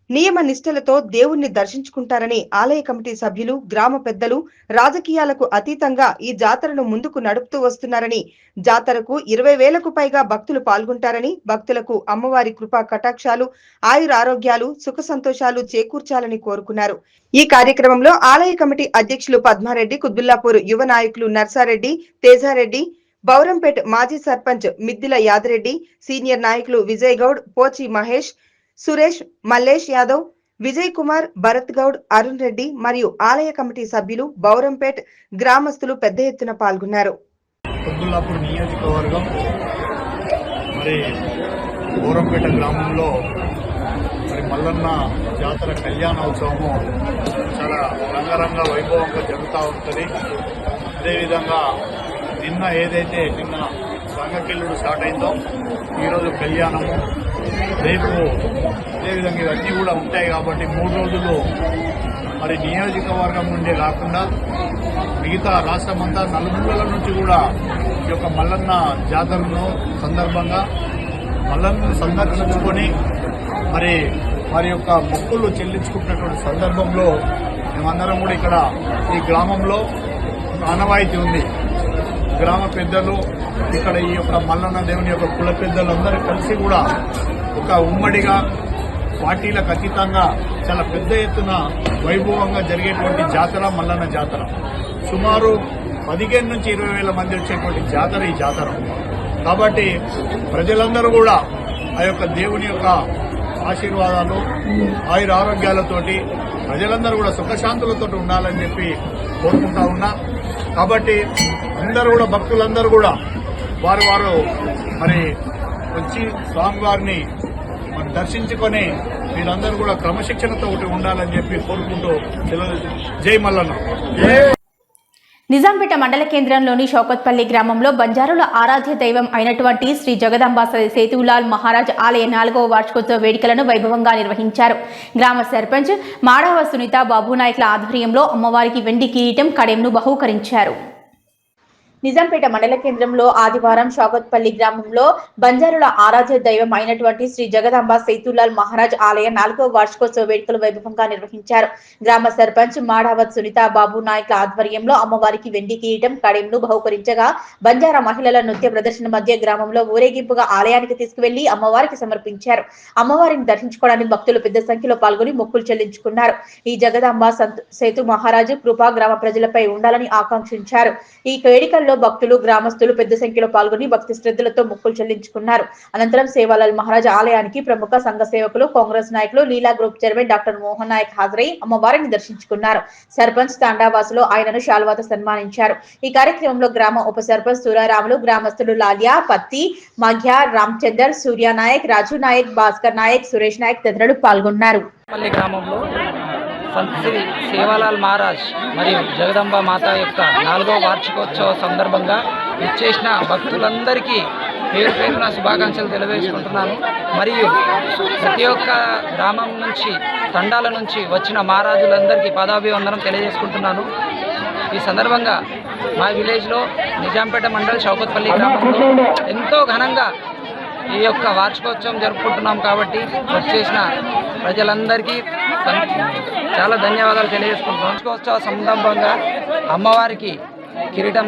నియమ నిష్టలతో దేవుణ్ణి దర్శించుకుంటారని ఆలయ కమిటీ సభ్యులు, గ్రామ పెద్దలు రాజకీయాలకు అతీతంగా ఈ జాతరను ముందుకు నడుపుతూ వస్తున్నారని, జాతరకు 20,000కు పైగా భక్తులు పాల్గొంటారని, భక్తులకు అమ్మవారి కృపా కటాక్షాలు, ఆయురారోగ్యాలు, సుఖ సంతోషాలు చేకూర్చాలని కోరుకున్నారు. ఈ కార్యక్రమంలో ఆలయ కమిటీ అధ్యక్షులు పద్మారెడ్డి, కుత్బుల్లాపూర్ యువ నాయకులు నర్సారెడ్డి, తేజారెడ్డి, బౌరంపేట్ మాజీ సర్పంచ్ మిద్దిల యాదరెడ్డి, సీనియర్ నాయకులు విజయ్ గౌడ్, పోచి మహేష్, సురేష్, మల్లేష్ యాదవ్, విజయ్ కుమార్, భరత్ గౌడ్, అరుణ్ రెడ్డి మరియు ఆలయ కమిటీ సభ్యులు, బౌరంపేట్ గ్రామస్తులు పెద్ద ఎత్తున పాల్గొన్నారు. కుత్బుల్లాపూర్ నియోజకవర్గం మరి బౌరంపేట గ్రామంలో మరి మల్లన్న జాతర కళ్యాణోత్సవము చాలా రంగరంగ వైభవంగా జరుగుతూ ఉంటుంది. అదేవిధంగా నిన్న సంగకిల్లుడు స్టార్ట్ అయిందో ఈరోజు కళ్యాణము, రేపు అదేవిధంగా ఇవన్నీ కూడా ఉంటాయి. కాబట్టి 3 రోజులు మరి నియోజకవర్గం నుండి కాకుండా మిగతా రాష్ట్రమంతా నలుమూలల నుంచి కూడా ఈ యొక్క మల్లన్న జాతరను సందర్భంగా మల్లన్నను సందర్శించుకొని మరి వారి యొక్క మొక్కులు చెల్లించుకున్నటువంటి సందర్భంలో మేమందరం కూడా ఇక్కడ ఈ గ్రామంలో ఆనవాయితీ ఉంది. గ్రామ పెద్దలు, ఇక్కడ ఈ యొక్క మల్లన్న దేవుని యొక్క కుల పెద్దలందరూ కలిసి కూడా ఒక ఉమ్మడిగా పార్టీలకు అతీతంగా చాలా పెద్ద ఎత్తున వైభవంగా జరిగేటువంటి జాతర మల్లన్న జాతర. సుమారు 15 నుంచి 20,000 మంది వచ్చేటువంటి జాతర ఈ జాతర. కాబట్టి ప్రజలందరూ కూడా ఆ యొక్క దేవుని యొక్క ఆశీర్వాదాలు, ఆయురారోగ్యాలతోటి ప్రజలందరూ కూడా సుఖశాంతులతో ఉండాలని చెప్పి కోరుకుంటా ఉన్నా. కాబట్టి అందరూ కూడా భక్తులందరూ కూడా వారు మరి వచ్చి స్వామివారిని మరి దర్శించుకొని మీరందరూ కూడా క్రమశిక్షణతో ఉండాలని చెప్పి కోరుకుంటూ జై మల్లన్న. నిజాంపేట మండల కేంద్రంలోని షౌకత్పల్లి గ్రామంలో బంజారుల ఆరాధ్య దైవం అయినటువంటి శ్రీ జగదాంబ సేతులాల్ మహారాజ్ ఆలయ 4వ వార్షికోత్సవ వేడుకలను వైభవంగా నిర్వహించారు. గ్రామ సర్పంచ్ మాడవ సునీత బాబునాయక్ల ఆధ్వర్యంలో అమ్మవారికి వెండి కిరీటం కడెంను బహూకరించారు. నిజాంపేట మండల కేంద్రంలో ఆదివారం షౌకత్పల్లి గ్రామంలో బంజారుల ఆరాధ్య దైవం అయినటువంటి శ్రీ జగదాంబ సేతులాల్ మహారాజ్ ఆలయ 4వ వార్షికోత్సవ వేడుకలు వైభవంగా నిర్వహించారు. గ్రామ సర్పంచ్ మాడావత్ సునీత బాబు నాయక్ల ఆధ్వర్యంలో అమ్మవారికి వెండి కిరీటం కడెంను బహూకరించగా బంజారా మహిళల నృత్య ప్రదర్శన మధ్య గ్రామంలో ఊరేగింపుగా ఆలయానికి తీసుకువెళ్లి అమ్మవారికి సమర్పించారు. అమ్మవారిని దర్శించుకోవడానికి భక్తులు పెద్ద సంఖ్యలో పాల్గొని మొక్కులు చెల్లించుకున్నారు. ఈ జగదాంబ సేతు మహారాజు కృపా గ్రామ ప్రజలపై ఉండాలని ఆకాంక్షించారు. ఈ వేడుకల్లో భక్తులు గ్రామస్తులు పెద్ద సంఖ్యలో పాల్గొని భక్తి శ్రద్ధలతో మొక్కులు చెల్లించుకున్నారు. అనంతరం సేవాలాల్ మహారాజ్ ఆలయానికి ప్రముఖ సంఘ సేవకులు కాంగ్రెస్ నాయకులు Leela group chairman doctor Mohan Nayak హాజరై అమ్మవారిని దర్శించుకున్నారు. సర్పంచ్ తాండావాసులు ఆయనను శాల్వాతో సన్మానించారు. ఈ కార్యక్రమంలో గ్రామ ఉప సర్పంచ్ సూరారాములు, గ్రామస్తులు లాలియా, పత్తి, మధ్య, రామచందర్, సూర్య నాయక్, రాజు నాయక్, భాస్కర్ నాయక్, సురేష్ నాయక్ తదితరులు పాల్గొన్నారు. గ్రామంలో సంత్ శ్రీ సేవాలాల్ మహారాజ్ మరియు జగదంబ మాత యొక్క 4వ వార్షికోత్సవ సందర్భంగా ఇచ్చేసిన భక్తులందరికీ పేరు పేరున శుభాకాంక్షలు తెలియజేసుకుంటున్నాను. మరియు ప్రతి ఒక్క గ్రామం నుంచి తండాల నుంచి వచ్చిన మహారాజులందరికీ పదాభివందనం తెలియజేసుకుంటున్నాను. ఈ సందర్భంగా మా విలేజ్లో నిజాంపేట మండల్ షౌకత్పల్లి గ్రామంలో ఎంతో ఘనంగా ఈ యొక్క వార్షికోత్సవం జరుపుకుంటున్నాం. కాబట్టి వచ్చేసిన ప్రజలందరికీ చాలా ధన్యవాదాలు తెలియజేసుకుంటున్నాం. వార్షికోత్సవ సందర్భంగా అమ్మవారికి కిరీటం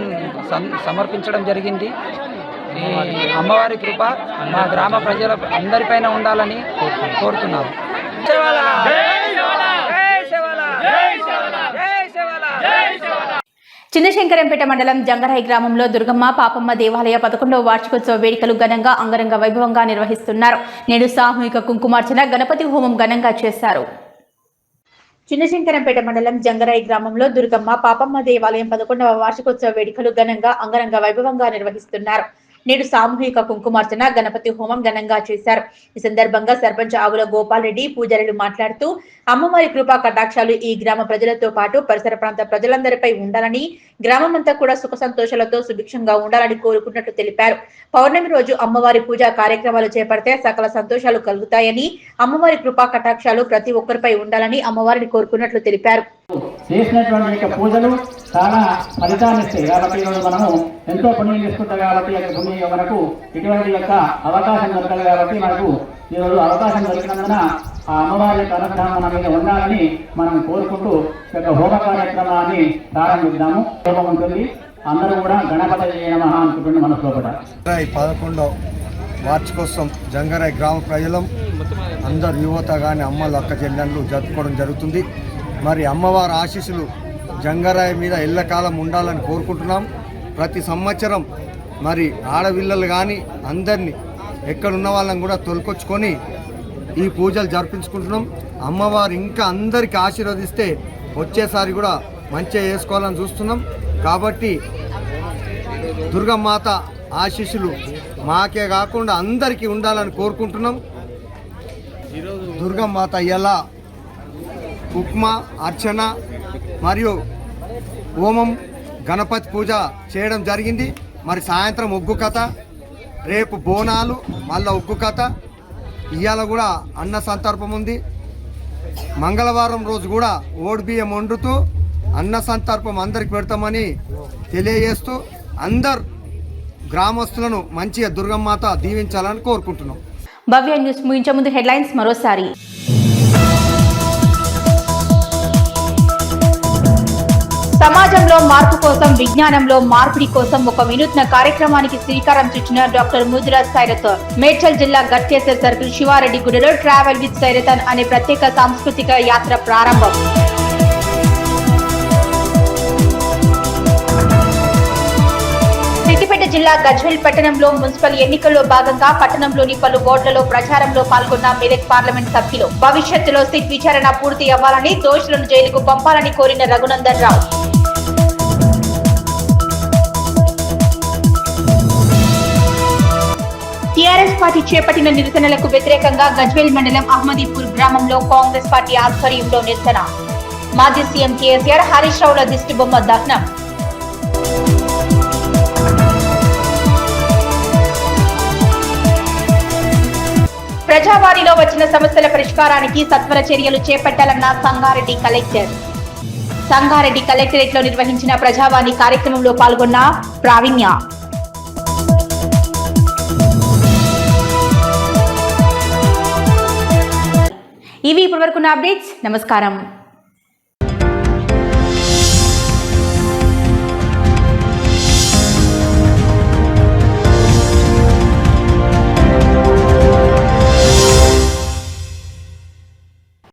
సమర్పించడం జరిగింది. ఈ అమ్మవారి కృప మా గ్రామ ప్రజల అందరిపైన ఉండాలని కోరుతున్నాము. చిన్నశంకరంపేట మండలం జంగరాయి గ్రామంలో దుర్గమ్మ పాపమ్మ దేవాలయ 11వ వార్షికోత్సవ వేడుకలు ఘనంగా అంగరంగ వైభవంగా నిర్వహిస్తున్నారు. నేడు సామూహిక కుంకుమార్చన, గణపతి హోమం ఘనంగా చేశారు. చిన్నశంకరంపేట మండలం జంగరాయి గ్రామంలో దుర్గమ్మ పాపమ్మ దేవాలయం 11వ వార్షికోత్సవ వేడుకలు ఘనంగా అంగరంగ వైభవంగా నిర్వహిస్తున్నారు. నేడు సామూహిక కుంకుమార్చన, గణపతి హోమం ఘనంగా చేశారు. ఈ సందర్భంగా సర్పంచ్ ఆగుల గోపాల్ రెడ్డి పూజారులు మాట్లాడుతూ అమ్మవారి కృపా కటాక్షాలు ఈ గ్రామ ప్రజలతో పాటు పరిసర ప్రాంత ప్రజలందరిపై ఉండాలని, గ్రామమంతా కూడా సుఖ సంతోషాలతో సుభిక్షంగా ఉండాలని కోరుకున్నట్టు తెలిపారు. పౌర్ణమి రోజు అమ్మవారి పూజా కార్యక్రమాలు చేపడితే సకల సంతోషాలు కలుగుతాయని, అమ్మవారి కృపా కటాక్షాలు ప్రతి ఒక్కరిపై ఉండాలని అమ్మవారిని కోరుకున్నట్లు తెలిపారు. చేసినటువంటి పూజలు చాలా ఫలితాన్ని ఇస్తాయి. కాబట్టి ఈరోజు మనము ఎంతో పుణ్యం చేసుకుంటాం. కాబట్టి పుణ్యం మనకు ఇటువంటి యొక్క అవకాశం దొరకదు. కాబట్టి మనకు ఈరోజు అవకాశం దొరికినందున ఆ అమ్మవారి యొక్క అనుగ్రహం మన మీద ఉండాలని మనం కోరుకుంటూ యొక్క హోమ కార్యక్రమాన్ని ప్రారంభిద్దాము. హోమం ఉంటుంది. అందరూ కూడా గణపతి నమః అనుకుంటున్న మనసులో కూడా 11వ వార్షికోత్సవం జంగరాయి గ్రామ ప్రజలం అందరు యువత కానీ అమ్మలు అక్క చెల్లెళ్ళు జరుపుకోవడం జరుగుతుంది. మరి అమ్మవారి ఆశీస్సులు జంగరాయి మీద ఎల్లకాలం ఉండాలని కోరుకుంటున్నాం. ప్రతి సంవత్సరం మరి ఆడపిల్లలు కానీ అందరినీ ఎక్కడున్న వాళ్ళని కూడా తొలకొచ్చుకొని ఈ పూజలు జరిపించుకుంటున్నాం. అమ్మవారు ఇంకా అందరికీ ఆశీర్వదిస్తే వచ్చేసారి కూడా మంచిగా చేసుకోవాలని చూస్తున్నాం. కాబట్టి దుర్గమాత ఆశీస్సులు మాకే కాకుండా అందరికీ ఉండాలని కోరుకుంటున్నాం. దుర్గమాత ఎలా ఉప్మా, అర్చన మరియు హోమం, గణపతి పూజ చేయడం జరిగింది. మరి సాయంత్రం ఒగ్గు కథ, రేపు బోనాలు, మళ్ళీ ఒగ్గు కథ, ఇవాళ కూడా అన్న సంతర్పం ఉంది. మంగళవారం రోజు కూడా ఓడిబియ్యం వండుతూ అన్న సంతర్పం అందరికి పెడతామని తెలియజేస్తూ అందరు గ్రామస్తులను మంచిగా దుర్గమ్మాత దీవించాలని కోరుకుంటున్నాం. భవ్య న్యూస్ ముగించే ముందు హెడ్లైన్స్ మరోసారి. సమాజంలో మార్పు కోసం, విజ్ఞానంలో మార్పిడి కోసం ఒక వినూత్న కార్యక్రమానికి శ్రీకారం చుట్టిన డాక్టర్ ముద్రాజ్ సైరథన్. మేడ్చల్ జిల్లా గట్కేసర్ సర్కిల్ శివారెడ్డి గుడిలో ట్రావెల్ విత్ సైరథన్ అనే ప్రత్యేక సాంస్కృతిక యాత్ర ప్రారంభం. సిద్దిపేట జిల్లా గజ్వేల్ పట్టణంలో మున్సిపల్ ఎన్నికల్లో భాగంగా పట్టణంలోని పలు వార్డులలో ప్రచారంలో పాల్గొన్న మెదక్ పార్లమెంట్ సభ్యులు. భవిష్యత్తులో సిట్ విచారణ పూర్తి అవ్వాలని, దోషులను జైలుకు పంపాలని కోరిన రఘునందన్ రావు. పార్టీ చేపట్టిన నిరసనలకు వ్యతిరేకంగా గజ్వేల్ మండలం అహ్మదీపూర్ గ్రామంలో కాంగ్రెస్ పార్టీ ఆధ్వర్యంలో నిరసన. మాజీ సీఎం కేసీఆర్, హరీష్ రావుల దిష్టిబొమ్మ దహనం. ప్రజావాణిలో వచ్చిన సమస్యల పరిష్కారానికి సత్వర చర్యలు చేపట్టాలన్న సంగారెడ్డి కలెక్టర్. సంగారెడ్డి కలెక్టరేట్ లో నిర్వహించిన ప్రజావాణి కార్యక్రమంలో పాల్గొన్న ప్రావీణ్య. ఇవి ఇప్పటివరకున్న అప్డేట్స్. నమస్కారం.